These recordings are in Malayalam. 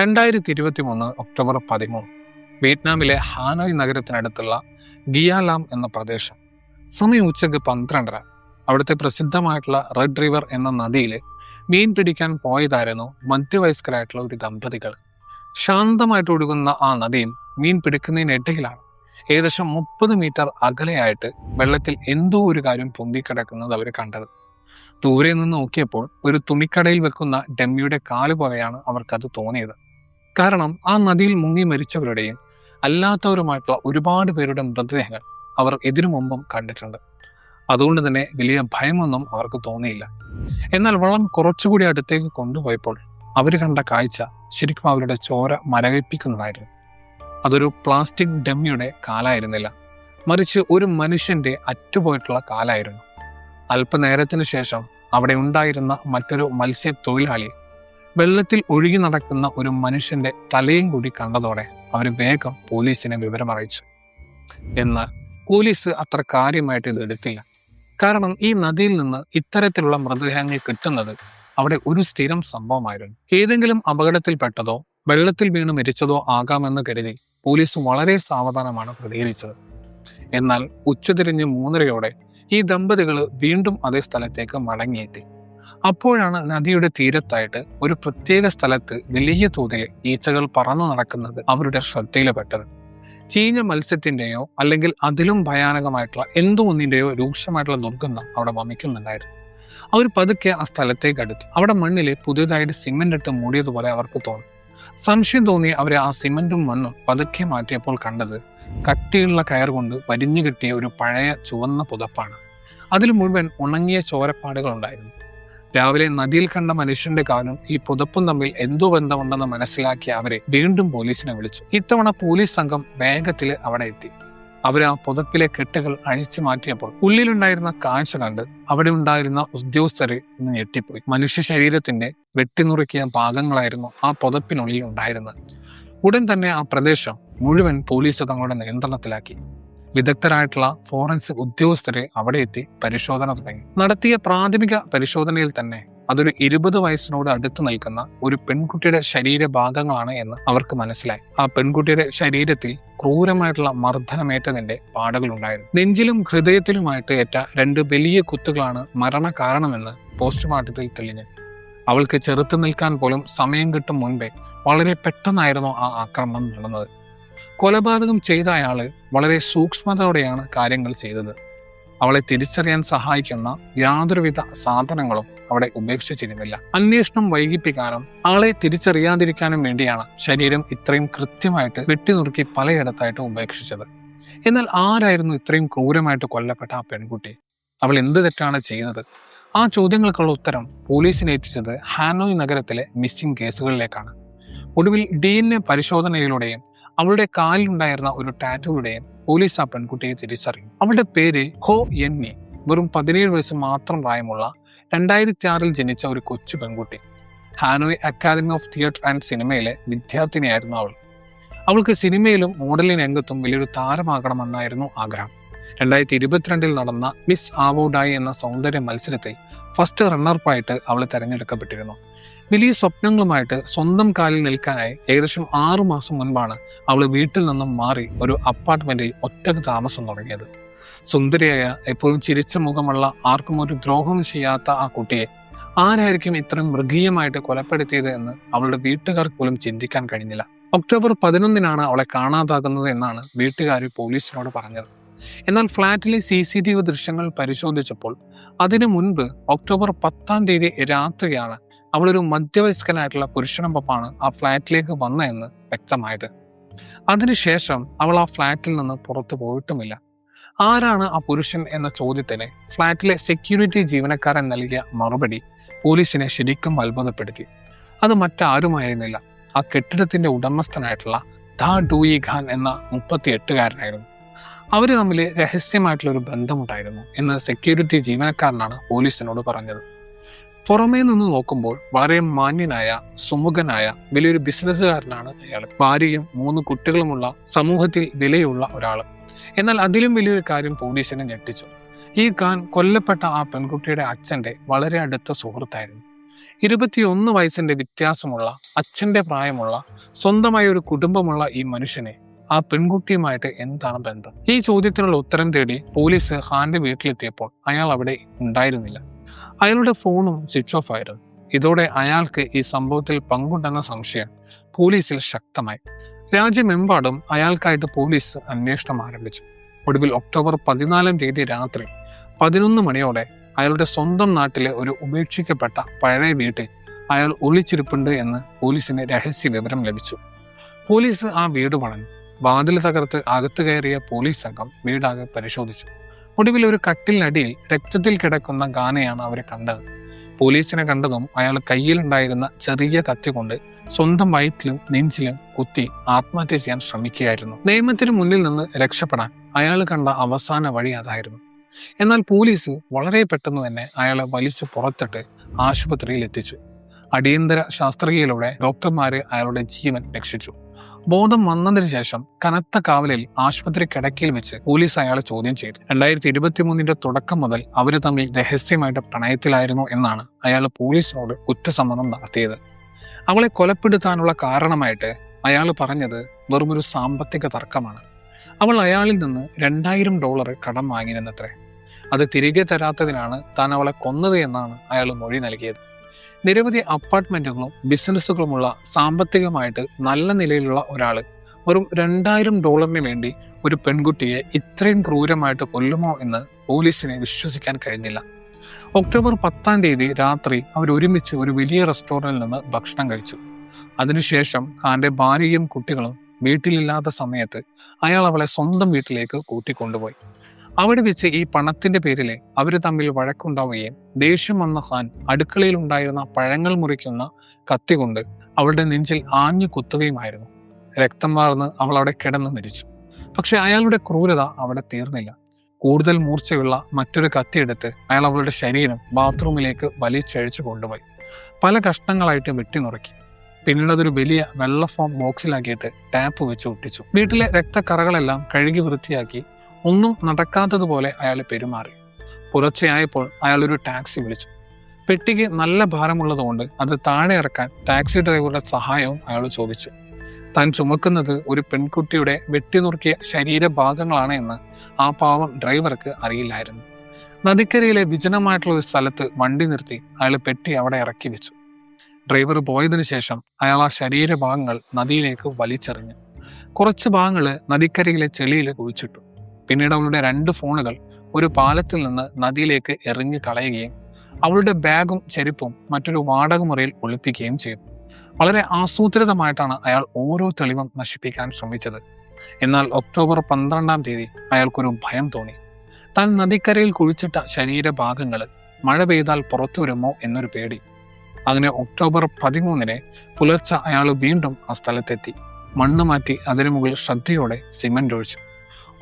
2023 ഒക്ടോബർ 13 വിയറ്റ്നാമിലെ ഹാനോയ് നഗരത്തിനടുത്തുള്ള ഗിയാലാം എന്ന പ്രദേശം. സമയം ഉച്ചയ്ക്ക് 12:30. അവിടുത്തെ പ്രസിദ്ധമായിട്ടുള്ള റെഡ് റിവർ എന്ന നദിയിൽ മീൻ പിടിക്കാൻ പോയതായിരുന്നു മധ്യവയസ്കരായിട്ടുള്ള ഒരു ദമ്പതികൾ. ശാന്തമായിട്ട് ഒഴുകുന്ന ആ നദിയിൽ മീൻ പിടിക്കുന്നതിനിടയിലാണ് ഏകദേശം 30 മീറ്റർ അകലെയായിട്ട് വെള്ളത്തിൽ എന്തോ ഒരു കാര്യം പൊന്തിക്കിടക്കുന്നത് അവർ കണ്ടത്. ദൂരെ നിന്ന് നോക്കിയപ്പോൾ ഒരു തുണിക്കടയിൽ വെക്കുന്ന ഡമ്മിയുടെ കാല് പോലെയാണ് അവർക്കത് തോന്നിയത്. കാരണം ആ നദിയിൽ മുങ്ങി മരിച്ചവരുടെയും അല്ലാത്തവരുമായിട്ടുള്ള ഒരുപാട് പേരുടെ മൃതദേഹങ്ങൾ അവർ ഇതിനു മുമ്പും കണ്ടിട്ടുണ്ട്. അതുകൊണ്ട് തന്നെ വലിയ ഭയമൊന്നും അവർക്ക് തോന്നിയില്ല. എന്നാൽ വെള്ളം കുറച്ചുകൂടി അടുത്തേക്ക് കൊണ്ടുപോയപ്പോൾ അവർ കണ്ട കാഴ്ച ശരിക്കും അവരുടെ ചോര മരവിപ്പിക്കുന്നതായിരുന്നു. അതൊരു പ്ലാസ്റ്റിക് ഡമ്മിയുടെ കാലായിരുന്നില്ല, മറിച്ച് ഒരു മനുഷ്യന്റെ അറ്റുപോയിട്ടുള്ള കാലായിരുന്നു. അല്പനേരത്തിന് ശേഷം അവിടെ ഉണ്ടായിരുന്ന മറ്റൊരു മത്സ്യത്തൊഴിലാളി വെള്ളത്തിൽ ഒഴുകി നടക്കുന്ന ഒരു മനുഷ്യന്റെ തലയും കൂടി കണ്ടതോടെ അവർ വേഗം പോലീസിനെ വിവരമറിയിച്ചു. എന്നാൽ പോലീസ് അത്ര കാര്യമായിട്ട് ഇത് എടുത്തില്ല. കാരണം ഈ നദിയിൽ നിന്ന് ഇത്തരത്തിലുള്ള മൃതദേഹങ്ങൾ കിട്ടുന്നത് അവിടെ ഒരു സ്ഥിരം സംഭവമായിരുന്നു. ഏതെങ്കിലും അപകടത്തിൽപ്പെട്ടതോ വെള്ളത്തിൽ വീണ് മരിച്ചതോ ആകാമെന്ന് കരുതി പോലീസ് വളരെ സാവധാനമാണ് പ്രതികരിച്ചത്. എന്നാൽ ഉച്ചതിരിഞ്ഞ് 3:30 ഈ ദമ്പതികൾ വീണ്ടും അതേ സ്ഥലത്തേക്ക് മടങ്ങിയെത്തി. അപ്പോഴാണ് നദിയുടെ തീരത്തായിട്ട് ഒരു പ്രത്യേക സ്ഥലത്ത് വലിയ തോതിൽ ഈച്ചകൾ പറന്നു നടക്കുന്നത് അവരുടെ ശ്രദ്ധയിൽപ്പെട്ടത്. ചീഞ്ഞ മത്സ്യത്തിന്റെയോ അല്ലെങ്കിൽ അതിലും ഭയാനകമായിട്ടുള്ള എന്തോ ഒന്നിന്റെയോ രൂക്ഷമായിട്ടുള്ള ദുർഗന്ധം അവിടെ വമിക്കുന്നുണ്ടായിരുന്നു. അവർ പതുക്കെ ആ സ്ഥലത്തേക്ക് അടുത്തു. അവിടെ മണ്ണിൽ പുതിയതായിട്ട് സിമെന്റ് ഇട്ട് മൂടിയതുപോലെ അവർക്ക് തോന്നി. സംശയം തോന്നി അവർ ആ സിമെന്റും മണ്ണും പതുക്കെ മാറ്റിയപ്പോൾ കണ്ടത് കട്ടിയുള്ള കയർ കൊണ്ട് വരിഞ്ഞു കിട്ടിയ ഒരു പഴയ ചുവന്ന പുതപ്പാണ്. അതിൽ മുഴുവൻ ഉണങ്ങിയ ചോരപ്പാടുകൾ ഉണ്ടായിരുന്നു. രാവിലെ നദിയിൽ കണ്ട മനുഷ്യന്റെ കാലും ഈ പുതപ്പും തമ്മിൽ എന്തോ ബന്ധമുണ്ടെന്ന് മനസ്സിലാക്കിയ അവരെ വീണ്ടും പോലീസിനെ വിളിച്ചു. ഇത്തവണ പോലീസ് സംഘം വേഗത്തിൽ അവിടെ എത്തി. അവർ ആ പുതപ്പിലെ കെട്ടുകൾ അഴിച്ചു മാറ്റിയപ്പോൾ ഉള്ളിലുണ്ടായിരുന്ന കാഴ്ച കണ്ട് അവിടെ ഉണ്ടായിരുന്ന ഉദ്യോഗസ്ഥരെ ഇന്ന് ഞെട്ടിപ്പോയി. മനുഷ്യ ശരീരത്തിന്റെ വെട്ടിനുറുക്കിയ ഭാഗങ്ങളായിരുന്നു ആ പുതപ്പിനുള്ളിൽ ഉണ്ടായിരുന്നത്. ഉടൻ തന്നെ ആ പ്രദേശം മുഴുവൻ പോലീസ് തങ്ങളുടെ നിയന്ത്രണത്തിലാക്കി. വിദഗ്ധരായിട്ടുള്ള ഫോറൻസിക് ഉദ്യോഗസ്ഥരെ അവിടെ എത്തി പരിശോധന തുടങ്ങി. നടത്തിയ പ്രാഥമിക പരിശോധനയിൽ തന്നെ അതൊരു 20 വയസ്സിനോട് അടുത്ത് നിൽക്കുന്ന ഒരു പെൺകുട്ടിയുടെ ശരീരഭാഗങ്ങളാണ് എന്ന് അവർക്ക് മനസ്സിലായി. ആ പെൺകുട്ടിയുടെ ശരീരത്തിൽ ക്രൂരമായിട്ടുള്ള മർദ്ദനമേറ്റതിന്റെ പാടുകൾ ഉണ്ടായിരുന്നു. നെഞ്ചിലും ഹൃദയത്തിലുമായിട്ട് ഏറ്റ 2 വലിയ കുത്തുകളാണ് മരണ കാരണമെന്ന് പോസ്റ്റ്മോർട്ടത്തിൽ തെളിഞ്ഞു. അവൾക്ക് ചെറുത്തു നിൽക്കാൻ പോലും സമയം കിട്ടും മുൻപേ വളരെ പെട്ടെന്നായിരുന്നു ആ ആക്രമണം നടന്നത്. കൊലപാതകം ചെയ്ത അയാള് വളരെ സൂക്ഷ്മതയോടെയാണ് കാര്യങ്ങൾ ചെയ്തത്. അവളെ തിരിച്ചറിയാൻ സഹായിക്കുന്ന യാതൊരുവിധ സാധനങ്ങളും അവിടെ ഉപേക്ഷിച്ചിരുന്നില്ല. അന്വേഷണം വൈകിപ്പിക്കാനും ആളെ തിരിച്ചറിയാതിരിക്കാനും വേണ്ടിയാണ് ശരീരം ഇത്രയും കൃത്യമായിട്ട് വെട്ടിനുറുക്കി പലയിടത്തായിട്ട് ഉപേക്ഷിച്ചത്. എന്നാൽ ആരായിരുന്നു ഇത്രയും ക്രൂരമായിട്ട് കൊല്ലപ്പെട്ട ആ പെൺകുട്ടി? അവൾ എന്ത് തെറ്റാണ് ചെയ്യുന്നത്? ആ ചോദ്യങ്ങൾക്കുള്ള ഉത്തരം പോലീസിനെ എത്തിച്ചത് ഹാനോയ് നഗരത്തിലെ മിസ്സിംഗ് കേസുകളിലേക്കാണ്. ഒടുവിൽ DNA പരിശോധനയിലൂടെയും അവളുടെ കാലിലുണ്ടായിരുന്ന ഒരു ടാറ്റൂയുടെയും പോലീസ് ആ പെൺകുട്ടിയെ തിരിച്ചറിയും. അവളുടെ പേര് ഹോ യെന്നി. വെറും 17 വയസ്സ് മാത്രം പ്രായമുള്ള 2006 ജനിച്ച ഒരു കൊച്ചു പെൺകുട്ടി. Hanoi Academy of Theatre and സിനിമയിലെ വിദ്യാർത്ഥിനിയായിരുന്നു അവൾ. അവൾക്ക് സിനിമയിലും മോഡലിംഗ് രംഗത്തും വലിയൊരു താരമാകണമെന്നായിരുന്നു ആഗ്രഹം. 2022 നടന്ന മിസ് ആവോഡായി എന്ന സൗന്ദര്യ മത്സരത്തിൽ ഫസ്റ്റ് റണ്ണർപ്പായിട്ട് അവൾ തിരഞ്ഞെടുക്കപ്പെട്ടിരുന്നു. വലിയ സ്വപ്നങ്ങളുമായിട്ട് സ്വന്തം കാലിൽ നിൽക്കാനായി ഏകദേശം 6 മാസം മുൻപാണ് അവൾ വീട്ടിൽ നിന്നും മാറി ഒരു അപ്പാർട്ട്മെന്റിൽ ഒറ്റക്ക് താമസം തുടങ്ങിയത്. സുന്ദരിയായ എപ്പോഴും ചിരിച്ച മുഖമുള്ള ആർക്കും ഒരു ദ്രോഹം ചെയ്യാത്ത ആ കുട്ടിയെ ആരായിരിക്കും ഇത്രയും മൃഗീയമായിട്ട് കൊലപ്പെടുത്തിയത് എന്ന് അവളുടെ വീട്ടുകാർക്ക് പോലും ചിന്തിക്കാൻ കഴിഞ്ഞില്ല. ഒക്ടോബർ 11 അവളെ കാണാതാകുന്നത് എന്നാണ് വീട്ടുകാർ പോലീസിനോട് പറഞ്ഞത്. എന്നാൽ ഫ്ളാറ്റിലെ CCTV ദൃശ്യങ്ങൾ പരിശോധിച്ചപ്പോൾ അതിനു മുൻപ് ഒക്ടോബർ 10 രാത്രിയാണ് അവളൊരു മധ്യവയസ്കനായിട്ടുള്ള പുരുഷനൊപ്പമാണ് ആ ഫ്ളാറ്റിലേക്ക് വന്നതെന്ന് വ്യക്തമായത്. അതിനുശേഷം അവൾ ആ ഫ്ളാറ്റിൽ നിന്ന് പുറത്തു പോയിട്ടുമില്ല. ആരാണ് ആ പുരുഷൻ എന്ന ചോദ്യത്തിന് ഫ്ളാറ്റിലെ സെക്യൂരിറ്റി ജീവനക്കാരൻ നൽകിയ മറുപടി പോലീസിനെ ശരിക്കും അത്ഭുതപ്പെടുത്തി. അത് മറ്റാരുമായിരുന്നില്ല, ആ കെട്ടിടത്തിന്റെ ഉടമസ്ഥനായിട്ടുള്ള ദാ ഡൂയി ഖാൻ എന്ന 38-കാരനായിരുന്നു. അവർ തമ്മിൽ രഹസ്യമായിട്ടുള്ള ഒരു ബന്ധമുണ്ടായിരുന്നു എന്ന് സെക്യൂരിറ്റി ജീവനക്കാരനാണ് പോലീസിനോട് പറഞ്ഞത്. പുറമേ നിന്ന് നോക്കുമ്പോൾ വളരെ മാന്യനായ സുമുഖനായ വലിയൊരു ബിസിനസ്സുകാരനാണ് അയാൾ. ഭാര്യയും 3 കുട്ടികളുമുള്ള സമൂഹത്തിൽ വിലയുള്ള ഒരാൾ. എന്നാൽ അതിലും വലിയൊരു കാര്യം പോലീസിനെ ഞെട്ടിച്ചു. ഈ ഖാൻ കൊല്ലപ്പെട്ട ആ പെൺകുട്ടിയുടെ അച്ഛന്റെ വളരെ അടുത്ത സുഹൃത്തായിരുന്നു. 21 വയസ്സിന്റെ വ്യത്യാസമുള്ള, അച്ഛന്റെ പ്രായമുള്ള, സ്വന്തമായ ഒരു കുടുംബമുള്ള ഈ മനുഷ്യനെ ആ പെൺകുട്ടിയുമായിട്ട് എന്താണ് ബന്ധം? ഈ ചോദ്യത്തിനുള്ള ഉത്തരം തേടി പോലീസ് ഖാന്റെ വീട്ടിലെത്തിയപ്പോൾ അയാൾ അവിടെ ഉണ്ടായിരുന്നില്ല. അയാളുടെ ഫോണും സ്വിച്ച് ഓഫ് ആയിരുന്നു. ഇതോടെ അയാൾക്ക് ഈ സംഭവത്തിൽ പങ്കുണ്ടെന്ന സംശയം പോലീസിൽ ശക്തമായി. രാജ്യമെമ്പാടും അയാൾക്കായിട്ട് പോലീസ് അന്വേഷണം ആരംഭിച്ചു. ഒടുവിൽ ഒക്ടോബർ 14 രാത്രി 11 മണിയോടെ അയാളുടെ സ്വന്തം നാട്ടിലെ ഒരു ഉപേക്ഷിക്കപ്പെട്ട പഴയ വീട്ടിൽ അയാൾ ഒളിച്ചിരിപ്പുണ്ട് എന്ന് പോലീസിന് രഹസ്യ വിവരം ലഭിച്ചു. പോലീസ് ആ വീട് വളഞ്ഞു. വാതിൽ തകർത്ത് അകത്ത് കയറിയ പോലീസ് സംഘം വീടാകെ പരിശോധിച്ചു. ഒടുവിൽ ഒരു കട്ടിലിനടിയിൽ രക്തത്തിൽ കിടക്കുന്ന ഗാനയാണ് അവരെ കണ്ടത്. പോലീസിനെ കണ്ടതും അയാൾ കയ്യിലുണ്ടായിരുന്ന ചെറിയ കത്തി കൊണ്ട് സ്വന്തം വയറ്റിലും നെഞ്ചിലും കുത്തി ആത്മഹത്യ ചെയ്യാൻ ശ്രമിക്കുകയായിരുന്നു. നിയമത്തിന് മുന്നിൽ നിന്ന് രക്ഷപ്പെടാൻ അയാൾ കണ്ട അവസാന വഴി അതായിരുന്നു. എന്നാൽ പോലീസ് വളരെ പെട്ടെന്ന് തന്നെ അയാളെ വലിച്ചു പുറത്തിട്ട് ആശുപത്രിയിൽ എത്തിച്ചു. അടിയന്തര ശസ്ത്രക്രിയയിലൂടെ ഡോക്ടർമാര് അയാളുടെ ജീവൻ രക്ഷിച്ചു. ബോധം വന്നതിന് ശേഷം കനത്ത കാവലിൽ ആശുപത്രി കിടക്കയിൽ വെച്ച് പോലീസ് അയാളെ ചോദ്യം ചെയ്തു. 2023 തുടക്കം മുതൽ അവര് തമ്മിൽ രഹസ്യമായിട്ട് പ്രണയത്തിലായിരുന്നു എന്നാണ് അയാൾ പോലീസിനോട് കുറ്റസമ്മതം നടത്തിയത്. അവളെ കൊലപ്പെടുത്താനുള്ള കാരണമായിട്ട് അയാൾ പറഞ്ഞത് വെറുമൊരു സാമ്പത്തിക തർക്കമാണ്. അവൾ അയാളിൽ നിന്ന് $2000 കടം വാങ്ങിയിരുന്നത്രേ. അത് തിരികെ തരാത്തതിനാണ് താൻ അവളെ കൊന്നത് എന്നാണ് അയാൾ മൊഴി നൽകിയത്. നിരവധി അപ്പാർട്ട്മെന്റുകളും ബിസിനസ്സുകളുമുള്ള സാമ്പത്തികമായിട്ട് നല്ല നിലയിലുള്ള ഒരാൾ വെറും $2000 വേണ്ടി ഒരു പെൺകുട്ടിയെ ഇത്രയും ക്രൂരമായിട്ട് കൊല്ലുമോ എന്ന് പോലീസിനെ വിശ്വസിക്കാൻ കഴിഞ്ഞില്ല. ഒക്ടോബർ 10 രാത്രി അവർ ഒരുമിച്ച് ഒരു വലിയ റെസ്റ്റോറൻറ്റിൽ നിന്ന് ഭക്ഷണം കഴിച്ചു. അതിനുശേഷം ഖാന്റെ ഭാര്യയും കുട്ടികളും വീട്ടിലില്ലാത്ത സമയത്ത് അയാൾ അവളെ സ്വന്തം വീട്ടിലേക്ക് കൂട്ടിക്കൊണ്ടുപോയി. അവിടെ വെച്ച് ഈ പണത്തിന്റെ പേരിൽ അവർ തമ്മിൽ വഴക്കുണ്ടാവുകയും ദേഷ്യം വന്ന ഖാൻ അടുക്കളയിൽ ഉണ്ടായിരുന്ന പഴങ്ങൾ മുറിക്കുന്ന കത്തി കൊണ്ട് അവളുടെ നെഞ്ചിൽ ആഞ്ഞു കുത്തുകയുമായിരുന്നു. രക്തം വാർന്ന് അവൾ അവിടെ കിടന്നു മരിച്ചു. പക്ഷെ അയാളുടെ ക്രൂരത അവിടെ തീർന്നില്ല. കൂടുതൽ മൂർച്ചയുള്ള മറ്റൊരു കത്തിയെടുത്ത് അയാൾ അവളുടെ ശരീരം ബാത്റൂമിലേക്ക് വലിച്ചഴിച്ചു കൊണ്ടുപോയി പല കഷ്ണങ്ങളായിട്ട് വെട്ടിനുറുക്കി. പിന്നീട് അതൊരു വലിയ വെള്ള ഫോം ബോക്സിലാക്കിയിട്ട് ടാപ്പ് വെച്ച് ഒട്ടിച്ചു. വീട്ടിലെ രക്തക്കറകളെല്ലാം കഴുകി വൃത്തിയാക്കി ഒന്നും നടക്കാത്തതുപോലെ അയാൾ പെരുമാറി. പുലർച്ചെയായപ്പോൾ അയാൾ ഒരു ടാക്സി വിളിച്ചു. പെട്ടിക്ക് നല്ല ഭാരമുള്ളതുകൊണ്ട് അത് താഴെ ഇറക്കാൻ ടാക്സി ഡ്രൈവറുടെ സഹായവും അയാൾ ചോദിച്ചു. താൻ ചുമക്കുന്നത് ഒരു പെൺകുട്ടിയുടെ വെട്ടിനുറുക്കിയ ശരീരഭാഗങ്ങളാണ് എന്ന് ആ പാവം ഡ്രൈവർക്ക് അറിയില്ലായിരുന്നു. നദിക്കരയിലെ വിജനമായിട്ടുള്ള ഒരു സ്ഥലത്ത് വണ്ടി നിർത്തി അയാൾ പെട്ടി അവിടെ ഇറക്കി വെച്ചു. ഡ്രൈവർ പോയതിനു ശേഷം അയാൾ ആ ശരീരഭാഗങ്ങൾ നദിയിലേക്ക് വലിച്ചെറിഞ്ഞു. കുറച്ച് ഭാഗങ്ങൾ നദിക്കരയിലെ ചെളിയിൽ കുഴിച്ചിട്ടു. പിന്നീട് അവളുടെ 2 ഫോണുകൾ ഒരു പാലത്തിൽ നിന്ന് നദിയിലേക്ക് എറിഞ്ഞു കളയുകയും അവളുടെ ബാഗും ചെരുപ്പും മറ്റൊരു വാടക മുറിയിൽ ഒളിപ്പിക്കുകയും ചെയ്തു. വളരെ ആസൂത്രിതമായിട്ടാണ് അയാൾ ഓരോ തെളിവും നശിപ്പിക്കാൻ ശ്രമിച്ചത്. എന്നാൽ ഒക്ടോബർ 12 അയാൾക്കൊരു ഭയം തോന്നി. താൻ നദിക്കരയിൽ കുഴിച്ചിട്ട ശരീരഭാഗങ്ങൾ മഴ പെയ്താൽ പുറത്തു വരുമോ എന്നൊരു പേടി. അങ്ങനെ ഒക്ടോബർ 13 പുലർച്ചെ അയാൾ വീണ്ടും ആ സ്ഥലത്തെത്തി. മണ്ണ് മാറ്റി അതിനു മുകളിൽ ശ്രദ്ധയോടെ സിമന്റ് ഒഴിച്ചു.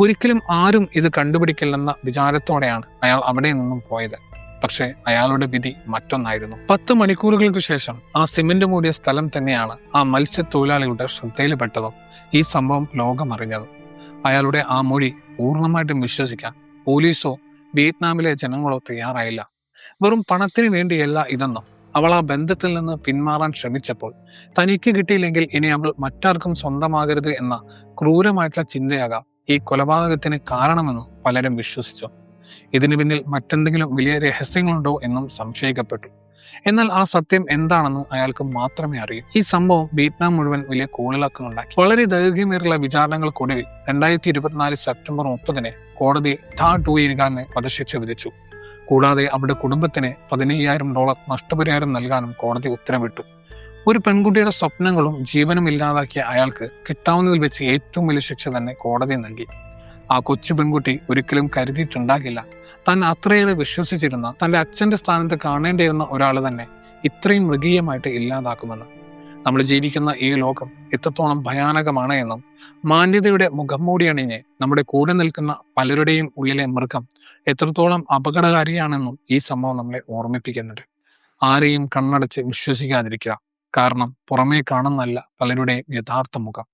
ഒരിക്കലും ആരും ഇത് കണ്ടുപിടിക്കില്ലെന്ന വിചാരത്തോടെയാണ് അയാൾ അവിടെ നിന്നും പോയത്. പക്ഷേ അയാളുടെ വിധി മറ്റൊന്നായിരുന്നു. 10 മണിക്കൂറുകൾക്ക് ശേഷം ആ സിമന്റ് മൂടിയ സ്ഥലം തന്നെയാണ് ആ മത്സ്യത്തൊഴിലാളികളുടെ ശ്രദ്ധയിൽപ്പെട്ടതും ഈ സംഭവം ലോകമറിഞ്ഞതും. അയാളുടെ ആ മൊഴി പൂർണ്ണമായിട്ടും വിശ്വസിക്കാൻ പോലീസോ വിയറ്റ്നാമിലെ ജനങ്ങളോ തയ്യാറായില്ല. വെറും പണത്തിന് വേണ്ടിയല്ല ഇതെന്നും അവൾ ആ ബന്ധത്തിൽ നിന്ന് പിന്മാറാൻ ശ്രമിച്ചപ്പോൾ തനിക്ക് കിട്ടിയില്ലെങ്കിൽ ഇനി അവൾ മറ്റാർക്കും സ്വന്തമാകരുത് എന്ന ക്രൂരമായിട്ടുള്ള ചിന്തയാകാം ഈ കൊലപാതകത്തിന് കാരണമെന്നും പലരും വിശ്വസിച്ചു. ഇതിനു പിന്നിൽ മറ്റെന്തെങ്കിലും വലിയ രഹസ്യങ്ങളുണ്ടോ എന്നും സംശയിക്കപ്പെട്ടു. എന്നാൽ ആ സത്യം എന്താണെന്ന് അയാൾക്ക് മാത്രമേ അറിയൂ. ഈ സംഭവം വിയറ്റ്നാം മുഴുവൻ വലിയ കോളിളക്കമുണ്ടാക്കി. വളരെ ദൈർഘ്യമേറിയ വിചാരണകൾക്കൊടുവിൽ 2024 സെപ്റ്റംബർ 30 കോടതി ധാ ഡുയിനെ വധശിക്ഷ വിധിച്ചു. കൂടാതെ അവരുടെ കുടുംബത്തിന് $15,000 നഷ്ടപരിഹാരം നൽകാനും കോടതി ഉത്തരവിട്ടു. ഒരു പെൺകുട്ടിയുടെ സ്വപ്നങ്ങളും ജീവനും ഇല്ലാതാക്കിയ അയാൾക്ക് കിട്ടാവുന്നതിൽ വെച്ച് ഏറ്റവും വലിയ ശിക്ഷ തന്നെ കോടതി നൽകി. ആ കൊച്ചു പെൺകുട്ടി ഒരിക്കലും കരുതിയിട്ടുണ്ടാകില്ല താൻ അത്രയേറെ വിശ്വസിച്ചിരുന്ന തൻ്റെ അച്ഛൻ്റെ സ്ഥാനത്ത് കാണേണ്ടിയിരുന്ന ഒരാൾ തന്നെ ഇത്രയും മൃഗീയമായിട്ട് ഇല്ലാതാക്കുമെന്ന്. നമ്മൾ ജീവിക്കുന്ന ഈ ലോകം എത്രത്തോളം ഭയാനകമാണ് എന്നും മാന്യതയുടെ മുഖംമൂടി അണിഞ്ഞ് നമ്മുടെ കൂടെ നിൽക്കുന്ന പലരുടെയും ഉള്ളിലെ മൃഗം എത്രത്തോളം അപകടകാരിയാണെന്നും ഈ സംഭവം നമ്മളെ ഓർമ്മിപ്പിക്കുന്നുണ്ട്. ആരെയും കണ്ണടച്ച് വിശ്വസിക്കാതിരിക്കുക. കാരണം പുറമേ കാണുന്നല്ല പലരുടെയും യഥാർത്ഥ മുഖം.